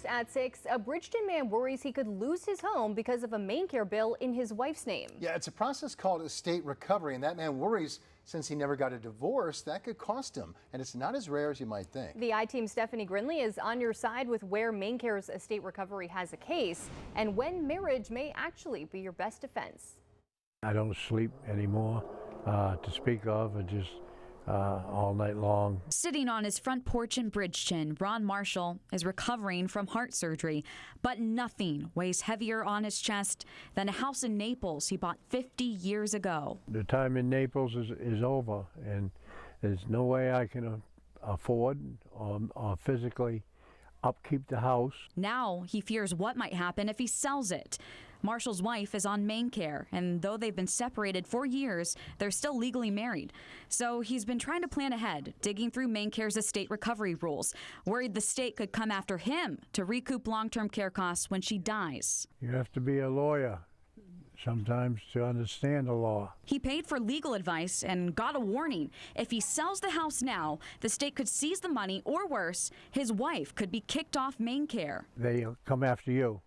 at 6. A Bridgeton man worries he could lose his home because of a MaineCare bill in his wife's name. Yeah, it's a process called estate recovery, and that man worries since he never got a divorce, that could cost him. And it's not as rare as you might think. The I-Team's Stephanie Grinley is on your side with where MaineCare's estate recovery has a case and when marriage may actually be your best defense. I don't sleep anymore to speak of, and just all night long. Sitting on his front porch in Bridgeton, Ron Marshall is recovering from heart surgery, but nothing weighs heavier on his chest than a house in Naples he bought 50 years ago. The time in Naples is over, and there's no way I can afford or physically upkeep the house. Now he fears what might happen if he sells it. Marshall's wife is on MaineCare, and though they've been separated for years, they're still legally married. So he's been trying to plan ahead, digging through MaineCare's estate recovery rules, worried the state could come after him to recoup long-term care costs when she dies. You have to be a lawyer sometimes to understand the law. He paid for legal advice and got a warning. If he sells the house now, the state could seize the money, or worse, his wife could be kicked off MaineCare. They'll come after you.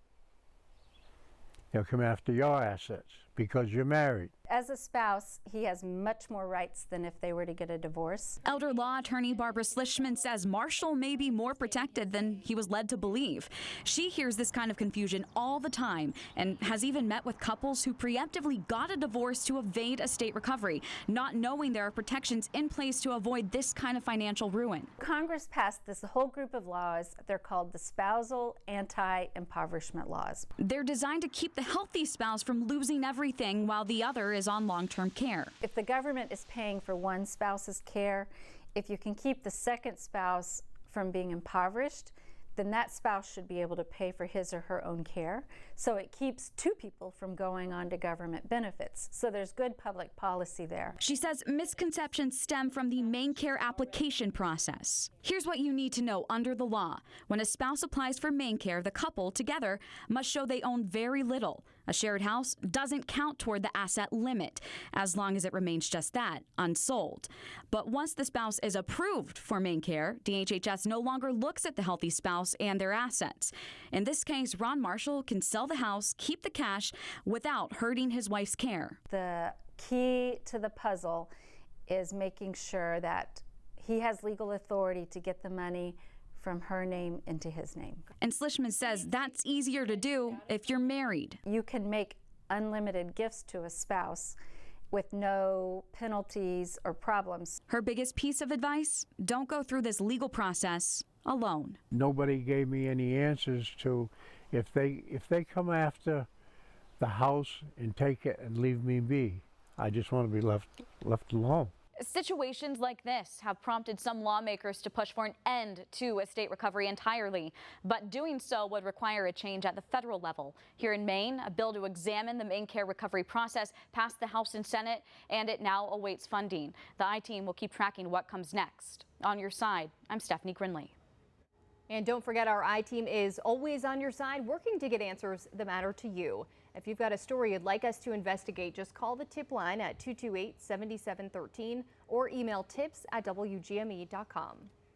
They'll come after your assets because you're married. As a spouse, he has much more rights than if they were to get a divorce. Elder law attorney Barbara Slishman says Marshall may be more protected than he was led to believe. She hears this kind of confusion all the time and has even met with couples who preemptively got a divorce to evade estate recovery, not knowing there are protections in place to avoid this kind of financial ruin. Congress passed this whole group of laws. They're called the Spousal Anti-Impoverishment laws. They're designed to keep the healthy spouse from losing everything while the other is on long-term care. If the government is paying for one spouse's care, if you can keep the second spouse from being impoverished, then that spouse should be able to pay for his or her own care. So it keeps two people from going on to government benefits. So there's good public policy there. She says misconceptions stem from the MaineCare application process. Here's what you need to know under the law. When a spouse applies for MaineCare, the couple together must show they own very little. A shared house doesn't count toward the asset limit, as long as it remains just that, unsold. But once the spouse is approved for MaineCare, DHHS no longer looks at the healthy spouse and their assets. In this case, Ron Marshall can sell the house, keep the cash, without hurting his wife's care. The key to the puzzle is making sure that he has legal authority to get the money from her name into his name. And Slishman says that's easier to do if you're married. You can make unlimited gifts to a spouse with no penalties or problems. Her biggest piece of advice: don't go through this legal process alone. Nobody gave me any answers to if they come after the house and take it and leave me be. I just want to be left alone. Situations like this have prompted some lawmakers to push for an end to estate recovery entirely, but doing so would require a change at the federal level. Here in Maine, a bill to examine the MaineCare recovery process passed the House and Senate, and it now awaits funding. The I-Team will keep tracking what comes next. On your side, I'm Stephanie Grinley. And don't forget, our I-Team is always on your side, working to get answers that matter to you. If you've got a story you'd like us to investigate, just call the tip line at 228-7713 or email tips@wgme.com.